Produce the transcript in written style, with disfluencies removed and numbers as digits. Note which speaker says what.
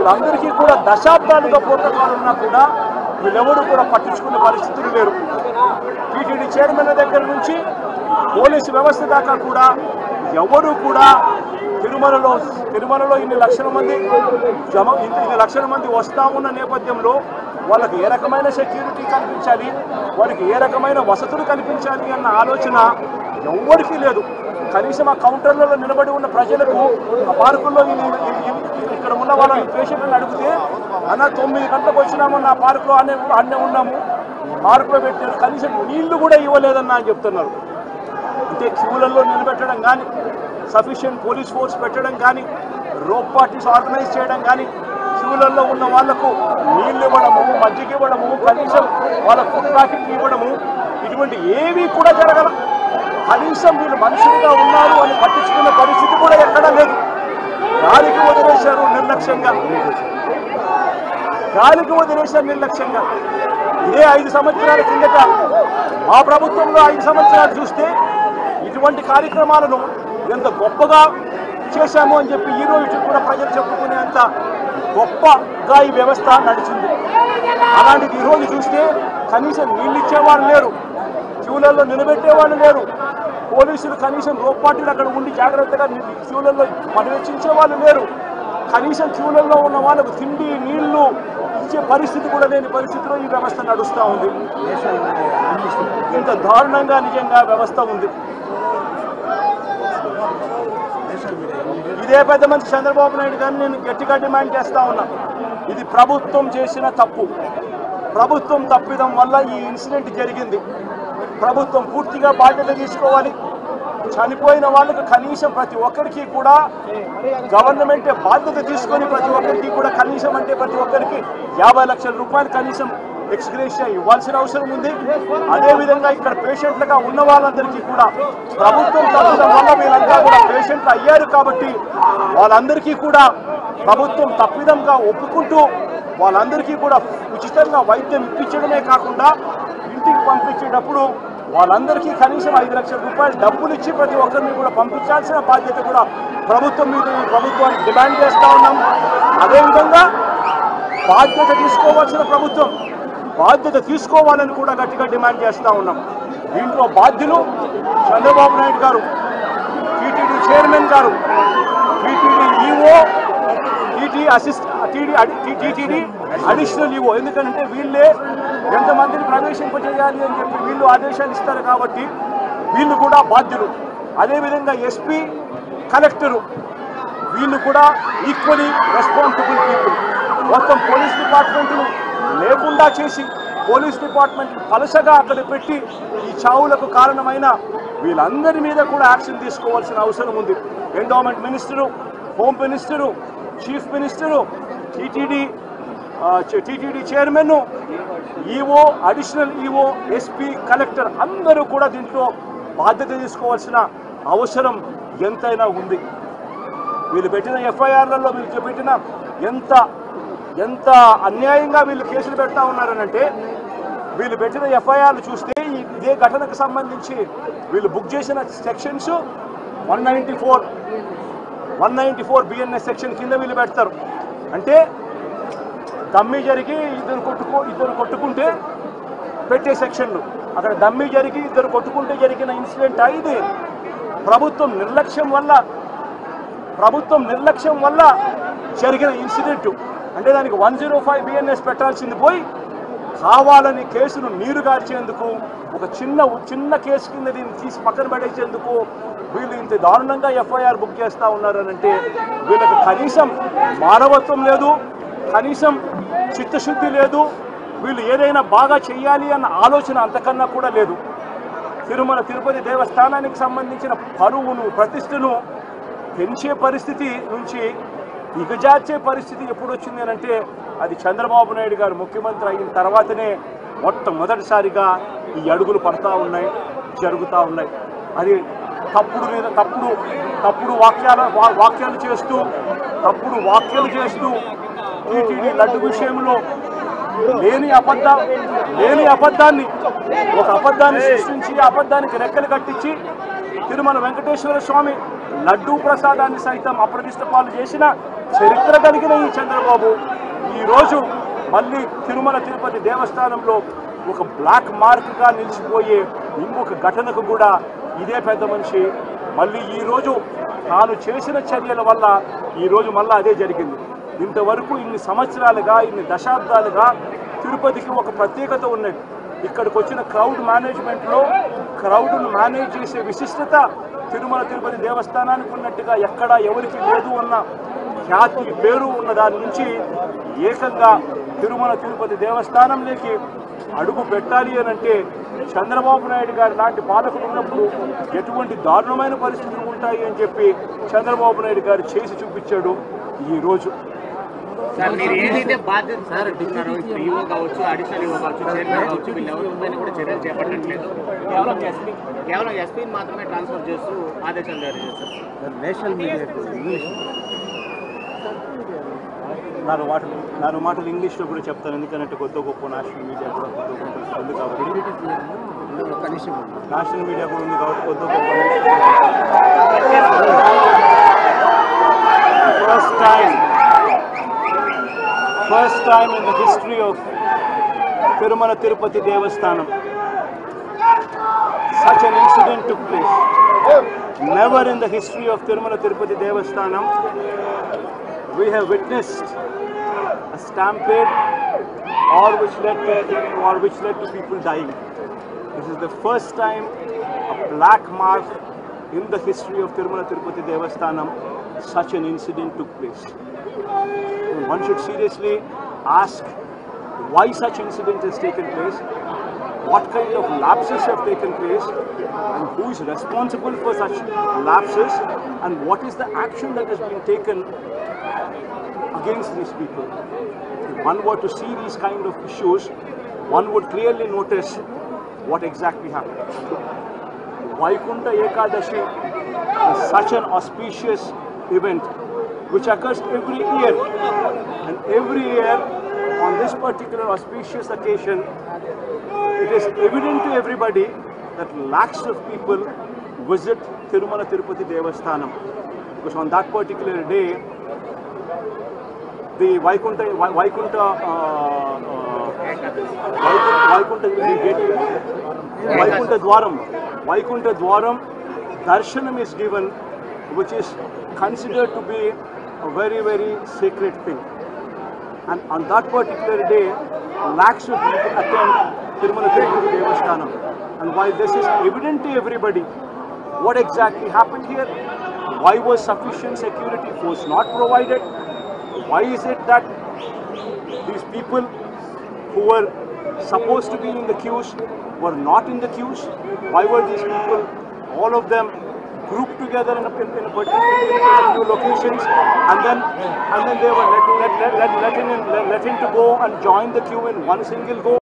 Speaker 1: వీళ్ళందరికీ కూడా దశాబ్దాలుగా ప్రోటోకాల్ కూడా వీళ్ళెవరూ కూడా పట్టించుకునే పరిస్థితులు లేరు. టీటీడీ చైర్మన్ దగ్గర నుంచి పోలీసు వ్యవస్థ దాకా కూడా ఎవరు కూడా తిరుమలలో ఇన్ని లక్షల మంది వస్తా ఉన్న నేపథ్యంలో వాళ్ళకి ఏ రకమైన సెక్యూరిటీ కల్పించాలి, వారికి ఏ రకమైన వసతులు కల్పించాలి అన్న ఆలోచన ఎవరికీ లేదు. కనీసం ఆ కౌంటర్లలో నిలబడి ఉన్న ప్రజలకు ఆ పార్కుల్లో ఇక్కడ ఉన్న వాళ్ళ పేషెంట్లను అడిగితే అన్న 9 గంటలకు వచ్చినాము, నా పార్కులో అన్నే ఉన్నాము, పార్కులో పెట్టారు, కనీసం నీళ్లు కూడా ఇవ్వలేదన్న అని చెప్తున్నారు. అంటే క్యూలలో నిలబెట్టడం కానీ, సఫిషియెంట్ పోలీస్ ఫోర్స్ పెట్టడం కానీ, రోప్ పార్టీస్ ఆర్గనైజ్ చేయడం కానీ, క్యూలలో ఉన్న వాళ్లకు నీళ్లు ఇవ్వడము, మజ్జిగ ఇవ్వడము, కనీసం వాళ్ళ ఫుడ్ ప్యాకెట్ ఇవ్వడము, ఇటువంటి ఏమీ కూడా జరగల. కనీసం వీళ్ళు మనుషులుగా ఉన్నారు అని పట్టించుకునే పరిస్థితి కూడా ఎక్కడా లేదు. గాలికి వదిలేశారు నిర్లక్ష్యంగా. ఇదే 5 సంవత్సరాల కిందట మా ప్రభుత్వంలో 5 సంవత్సరాలు చూస్తే ఇటువంటి కార్యక్రమాలను ఎంత గొప్పగా చేశాము అని చెప్పి ఈ రోజు కూడా ప్రజలు చెప్పుకునేంత గొప్పగా ఈ వ్యవస్థ నడిచింది. అలాంటిది ఈరోజు చూస్తే కనీసం నీళ్ళు ఇచ్చేవాళ్ళు లేరు, క్యూలలో నిలబెట్టేవాళ్ళు లేరు, పోలీసులు కనీసం రోప్ పార్టీలు అక్కడ ఉండి జాగ్రత్తగా క్యూలలో పర్యవేక్షించే వాళ్ళు లేరు, కనీసం క్యూలలో ఉన్న వాళ్ళకు తిండి నీళ్లు ఇచ్చే పరిస్థితి కూడా లేని పరిస్థితిలో ఈ వ్యవస్థ నడుస్తూ ఉంది. ఇంత దారుణంగా నిజంగా వ్యవస్థ ఉంది. ఇదే పెద్ద మంచి చంద్రబాబు నాయుడు గారిని నేను గట్టిగా డిమాండ్ చేస్తా ఉన్నా. ఇది ప్రభుత్వం చేసిన తప్పు. ప్రభుత్వం తప్పిదం వల్ల ఈ ఇన్సిడెంట్ జరిగింది. ప్రభుత్వం పూర్తిగా బాధ్యత తీసుకోవాలి. చనిపోయిన వాళ్ళకు కనీసం ప్రతి ఒక్కరికి కూడా గవర్నమెంటే బాధ్యత తీసుకొని ప్రతి ఒక్కరికి కూడా కనీసం అంటే ప్రతి ఒక్కరికి 50 లక్షల రూపాయలు కనీసం ఎక్స్గ్రేషియా ఇవ్వాల్సిన అవసరం ఉంది. అదేవిధంగా ఇక్కడ పేషెంట్లుగా ఉన్న వాళ్ళందరికీ కూడా ప్రభుత్వం తప్పడం వల్ల వీళ్ళంతా కూడా పేషెంట్లు అయ్యారు కాబట్టి వాళ్ళందరికీ కూడా ప్రభుత్వం తప్పిదంగా ఒప్పుకుంటూ వాళ్ళందరికీ కూడా ఉచితంగా వైద్యం ఇప్పించడమే కాకుండా ఇంటికి పంపించేటప్పుడు వాళ్ళందరికీ కనీసం 5 లక్షల రూపాయలు డబ్బులు ఇచ్చి ప్రతి ఒక్కరిని కూడా పంపించాల్సిన బాధ్యత కూడా ప్రభుత్వం మీద ప్రభుత్వానికి డిమాండ్ చేస్తూ ఉన్నాం. అదేవిధంగా బాధ్యత తీసుకోవాల్సిన ప్రభుత్వం బాధ్యత తీసుకోవాలని కూడా గట్టిగా డిమాండ్ చేస్తూ ఉన్నాం. దీంట్లో బాధ్యులు చంద్రబాబు నాయుడు గారు, టీటీడీ చైర్మన్ గారు, TTD EO, TTD additional EO. ఎందుకంటే వీళ్ళే ఎంతమందిని ప్రవేశింపజేయాలి అని చెప్పి వీళ్ళు ఆదేశాలు ఇస్తారు కాబట్టి వీళ్ళు కూడా బాధ్యులు. అదేవిధంగా ఎస్పీ, కలెక్టరు వీళ్ళు కూడా ఈక్వలీ రెస్పాన్సిబుల్ పీపుల్. మొత్తం పోలీస్ డిపార్ట్మెంట్ను లేకుండా చేసి పోలీస్ డిపార్ట్మెంట్ పలసగా అక్కడ పెట్టి ఈ చావులకు కారణమైన వీళ్ళందరి మీద కూడా యాక్షన్ తీసుకోవాల్సిన అవసరం ఉంది. Endowment minister, home minister, chief minister, TTD chairman, EO, additional EO, SP, collector అందరూ కూడా దీంట్లో బాధ్యత తీసుకోవాల్సిన అవసరం ఎంతైనా ఉంది. వీళ్ళు పెట్టిన ఎఫ్ఐఆర్లలో వీళ్ళు పెట్టిన ఎంత అన్యాయంగా వీళ్ళు కేసులు పెడతా ఉన్నారనంటే వీళ్ళు పెట్టిన ఎఫ్ఐఆర్లు చూస్తే ఇదే ఘటనకు సంబంధించి వీళ్ళు బుక్ చేసిన సెక్షన్స్ 194 బిఎన్ఎస్ సెక్షన్ కింద వీళ్ళు పెడతారు. అంటే దమ్మి జరిగి ఇద్దరు కొట్టుకుంటే పెట్టే సెక్షన్లు, అక్కడ దమ్మి జరిగి ఇద్దరు కొట్టుకుంటే జరిగిన ఇన్సిడెంట్ ఇది. ప్రభుత్వం నిర్లక్ష్యం వల్ల జరిగిన ఇన్సిడెంట్. అంటే దానికి 105 బిఎన్ఎస్ పెట్టాల్సింది పోయి కావాలని కేసును నీరు గార్చేందుకు ఒక చిన్న కేసు కింద దీన్ని తీసి పక్కన పడేసేందుకు వీళ్ళు ఇంత దారుణంగా ఎఫ్ఐఆర్ బుక్ చేస్తూ ఉన్నారనంటే వీళ్ళకి కనీసం మానవత్వం లేదు, కనీసం చిత్తశుద్ధి లేదు, వీళ్ళు ఏదైనా బాగా చేయాలి అన్న ఆలోచన అంతకన్నా కూడా లేదు. తిరుపతి దేవస్థానానికి సంబంధించిన పరువును, ప్రతిష్టను పెంచే పరిస్థితి నుంచి దిగజార్చే పరిస్థితి ఎప్పుడు వచ్చింది అంటే అది చంద్రబాబు నాయుడు గారు ముఖ్యమంత్రి అయిన తర్వాతనే మొట్టమొదటిసారిగా ఈ అడుగులు పడతా ఉన్నాయి, జరుగుతూ ఉన్నాయి. అది తప్పుడు వ్యాఖ్యలు చేస్తూ టీటీడీ లడ్డు విషయంలో లేని అబద్ధాన్ని సృష్టించి అబద్ధానికి రెక్కలు కట్టించి తిరుమల వెంకటేశ్వర స్వామి లడ్డూ ప్రసాదాన్ని సైతం అప్రతిష్ట పాలు చేసిన చరిత్ర కలిగిన ఈ చంద్రబాబు ఈరోజు మళ్ళీ తిరుమల తిరుపతి దేవస్థానంలో ఒక బ్లాక్ మార్క్గా నిలిచిపోయే ఇంకొక ఘటనకు కూడా ఇదే పెద్ద మనిషి మళ్ళీ ఈరోజు తాను చేసిన చర్యల వల్ల ఈరోజు మళ్ళీ అదే జరిగింది. ఇంతవరకు ఇన్ని సంవత్సరాలుగా ఇన్ని దశాబ్దాలుగా తిరుపతికి ఒక ప్రత్యేకత ఉన్నది. ఇక్కడికి వచ్చిన క్రౌడ్ మేనేజ్మెంట్లో క్రౌడ్ను మేనేజ్ చేసే విశిష్టత తిరుమల తిరుపతి దేవస్థానానికి ఉన్నట్టుగా ఎక్కడా ఎవరికి లేదు అన్న ఖ్యాతి పేరు ఉన్న దాని నుంచి ఏకంగా తిరుమల తిరుపతి దేవస్థానంలోకి అడుగు పెట్టాలి అని అంటే చంద్రబాబు నాయుడు గారి లాంటి పాలకులు ఉన్నప్పుడు ఎటువంటి దారుణమైన పరిస్థితులు ఉంటాయి అని చెప్పి చంద్రబాబు నాయుడు గారు చేసి చూపించాడు ఈరోజు.
Speaker 2: సార్ మీరు ఏదైతే బాధ్యత సార్ అంటున్నారో ఇప్పుడు ఈవో కావచ్చు, అడిషనల్ ఈవో కావచ్చు, చైర్మన్ కావచ్చు, వీళ్ళు ఎవరిపైన కూడా చర్యలు చేపట్టట్లేదు. కేవలం ఎస్పీని మాత్రమే ట్రాన్స్ఫర్ చేస్తూ ఆదేశాలు జారీ చేస్తారు.
Speaker 1: నేషనల్ మీడియా ఇంగ్లీష్ నాలుగు మాటలు ఇంగ్లీష్లో కూడా చెప్తాను, ఎందుకంటే కొత్త గొప్ప నేషనల్ మీడియా కూడా కొత్త గొప్ప ఉంది కాబట్టి నేషనల్ మీడియా కూడా ఉంది కాబట్టి కొత్త గొప్ప first time in the history of Tirumala Tirupati Devasthanam such an incident took place. Never in the history of Tirumala Tirupati Devasthanam we have witnessed a stampede which led to people dying. This is the first time a black mark in the history of Tirumala Tirupati Devasthanam such an incident took place. One should seriously ask why such incident has taken place, what kind of lapses have taken place, and who is responsible for such lapses, and what is the action that has been taken against these people. If one were to see these kind of issues, one would clearly notice what exactly happened. Vaikunta Ekadashi is such an auspicious event which occurs every year, and every year on this particular auspicious occasion it is evident to everybody that lakhs of people visit Tirumala Tirupati Devasthanam, because on that particular day the Vaikunta Dwaram darshanam is given, which is considered to be a very, very sacred thing. And on that particular day, lakhs of people attend Tirumala Tirupati Devasthanam. And while this is evident to everybody, what exactly happened here? Why was sufficient security force not provided? Why is it that these people who were supposed to be in the queues were not in the queues? Why were these people, all of them, grouped together in a few locations, and then they were let in to go and join the queue in one single go?